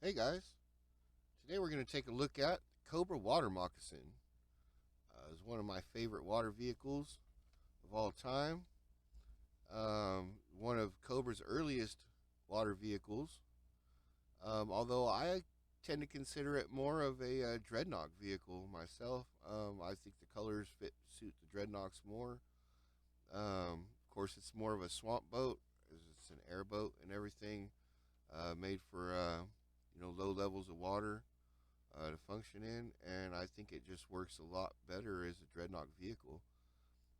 Hey guys, today we're going to take a look at Cobra water moccasin. It's one of my favorite water vehicles of all time. One of Cobra's earliest water vehicles. Although I tend to consider it more of a dreadnought vehicle myself. I think the colors suit the dreadnoughts more. Of course, it's more of a swamp boat. It's an airboat and everything, made for low levels of water to function in, and I think it just works a lot better as a dreadnought vehicle.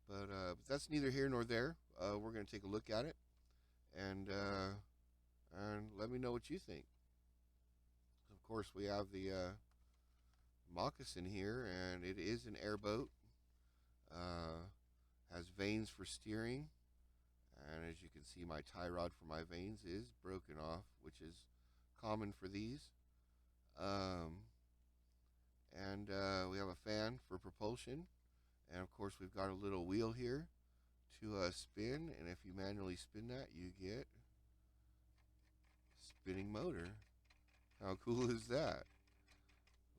But that's neither here nor there. We're going to take a look at it and let me know what you think. Of course, we have the Moccasin here, and it is an airboat. Has vanes for steering, and as you can see, my tie rod for my vanes is broken off, which is common for these. And we have a fan for propulsion, and of course we've got a little wheel here to spin, and if you manually spin that, you get spinning motor. How cool is that?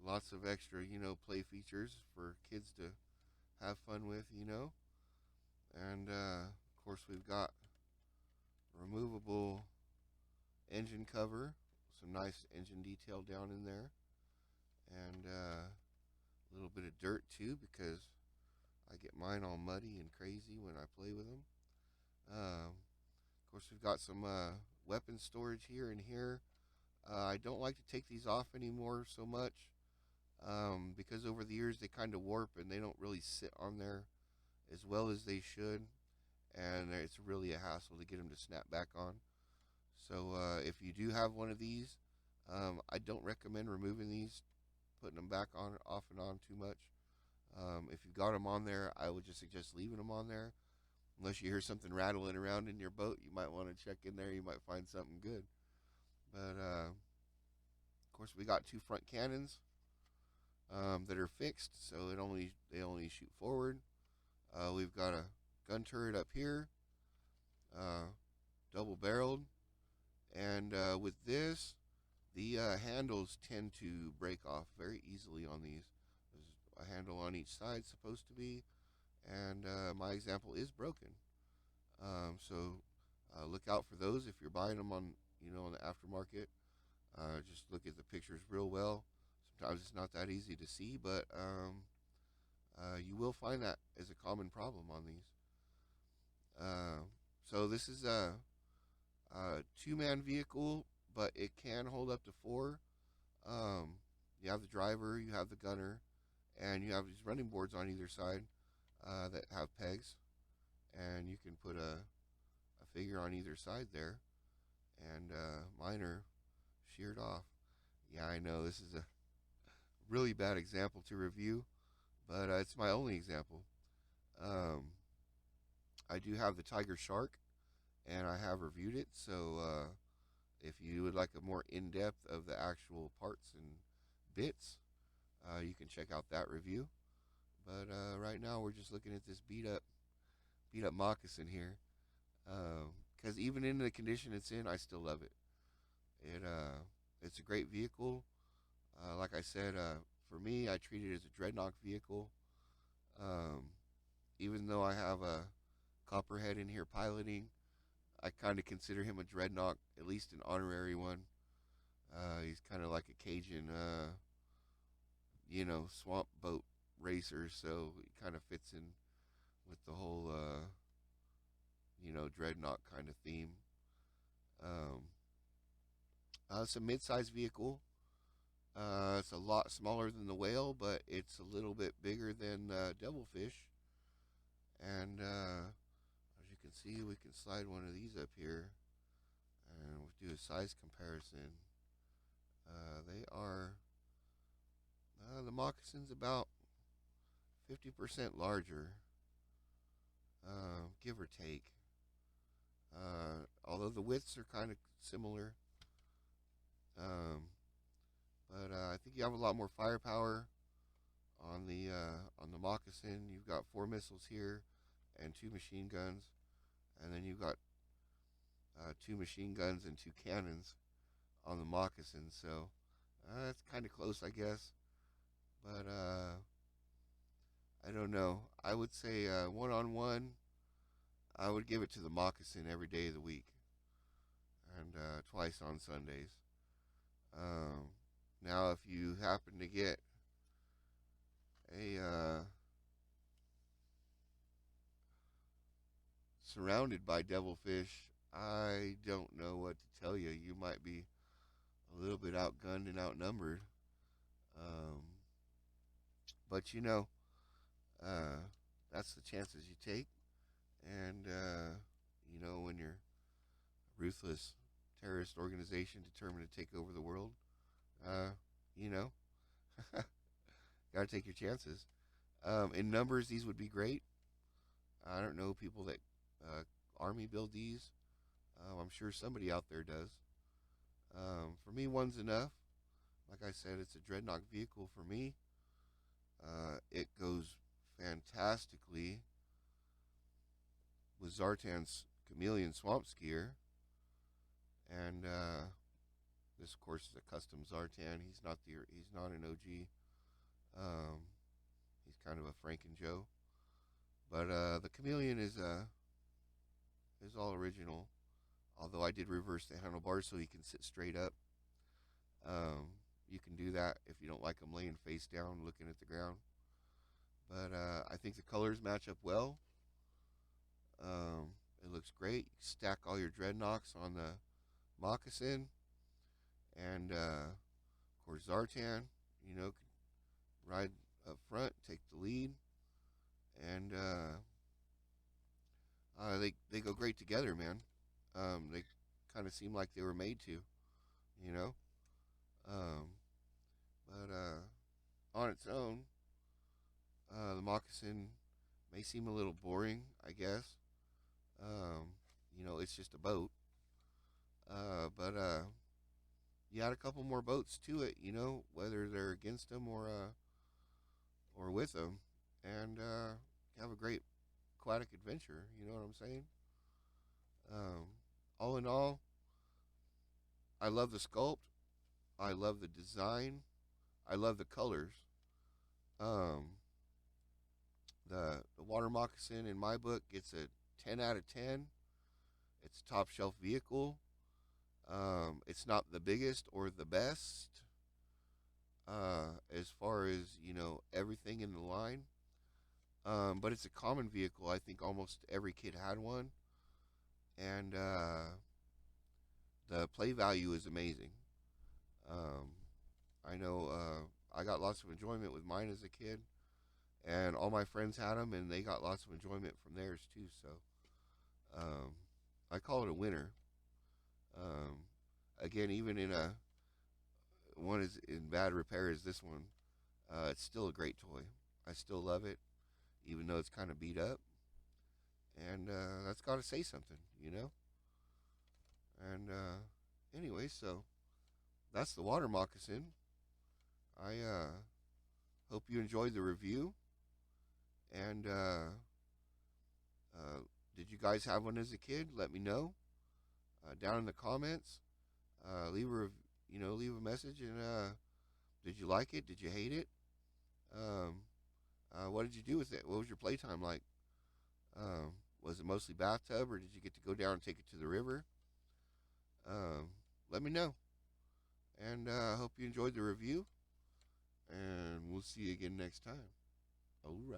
Lots of extra, play features for kids to have fun with. And of course we've got removable engine cover, some nice engine detail down in there, and a little bit of dirt too, because I get mine all muddy and crazy when I play with them. Of course, we've got some weapon storage here and here. I don't like to take these off anymore so much, because over the years they kind of warp and they don't really sit on there as well as they should, and it's really a hassle to get them to snap back on. So if you do have one of these, I don't recommend removing these, putting them back on, off and on too much. If you've got them on there, I would just suggest leaving them on there. Unless you hear something rattling around in your boat, you might want to check in there. You might find something good. But of course, we got two front cannons that are fixed, so they only shoot forward. We've got a gun turret up here, double barreled, and with this, the handles tend to break off very easily on these. There's a handle on each side, supposed to be, and my example is broken. So look out for those if you're buying them on the aftermarket. Just look at the pictures real well. Sometimes it's not that easy to see, but you will find that as a common problem on these. So this is a two-man vehicle, but it can hold up to four. You have the driver, you have the gunner, and you have these running boards on either side that have pegs, and you can put a figure on either side there, and mine are sheared off. Yeah, I know this is a really bad example to review, but it's my only example. I do have the Tiger Shark, and I have reviewed it, so if you would like a more in-depth of the actual parts and bits, you can check out that review. But right now we're just looking at this beat up Moccasin here, because even in the condition it's in, I still love it. It's a great vehicle. Like I said, for me, I treat it as a dreadnought vehicle. Even though I have a Copperhead in here piloting, I kind of consider him a dreadnought, at least an honorary one. He's kind of like a Cajun, swamp boat racer, so he kind of fits in with the whole, dreadnought kind of theme. It's a mid-sized vehicle. It's a lot smaller than the Whale, but it's a little bit bigger than Devilfish. And as you can see, we can slide one of these up here, and we'll do a size comparison. They are the Moccasin's about 50% larger, give or take. Although the widths are kind of similar, but I think you have a lot more firepower on the Moccasin. You've got 4 missiles here and 2 machine guns, and then you've got 2 machine guns and 2 cannons on the moccasin. So it's kind of close, I guess. But I don't know. I would say one on one, I would give it to the moccasin every day of the week and twice on Sundays. Um, Now, if you happen to get a surrounded by devilfish, I don't know what to tell you. You might be a little bit outgunned and outnumbered. Um, but uh, that's the chances you take. And when you're a ruthless terrorist organization determined to take over the world, uh, you know, gotta take your chances. In numbers, these would be great. I don't know people that army build these. I'm sure somebody out there does. For me, one's enough. Like I said, it's a dreadnought vehicle for me. It goes fantastically with Zartan's Chameleon Swamp Skier, and this, of course, is a custom Zartan. He's not an OG. Um, he's kind of a Franken Joe, but the Chameleon is all original. Although I did reverse the handlebars so he can sit straight up. You can do that if you don't like him laying face down looking at the ground. But I think the colors match up well. It looks great. You stack all your dreadnoughts on the Moccasin. And, of course, Zartan, can ride up front, take the lead. And they go great together, man. They kind of seem like they were made to, you know. Um, but on its own, the Moccasin may seem a little boring, I guess. It's just a boat. But you add a couple more boats to it, whether they're against them or with them, and have a great aquatic adventure. You know what I'm saying? Um, all in all, I love the sculpt. I love the design. I love the colors. Um, the water moccasin in my book gets a 10 out of 10. It's a top shelf vehicle. It's not the biggest or the best as far as everything in the line. But it's a common vehicle. I think almost every kid had one, and the play value is amazing. Um, I know I got lots of enjoyment with mine as a kid, and all my friends had them, and they got lots of enjoyment from theirs too. So um, I call it a winner. Um, Again, even in a one is in bad repair as this one, it's still a great toy. I still love it, even though it's kind of beat up, and that's got to say something, And anyway, so that's the water moccasin. I hope you enjoyed the review. And did you guys have one as a kid? Let me know down in the comments. Leave a message. And did you like it? Did you hate it? Um, what did you do with it? What was your playtime like? Was it mostly bathtub, or did you get to go down and take it to the river? Let me know. And I hope you enjoyed the review. And we'll see you again next time. All right.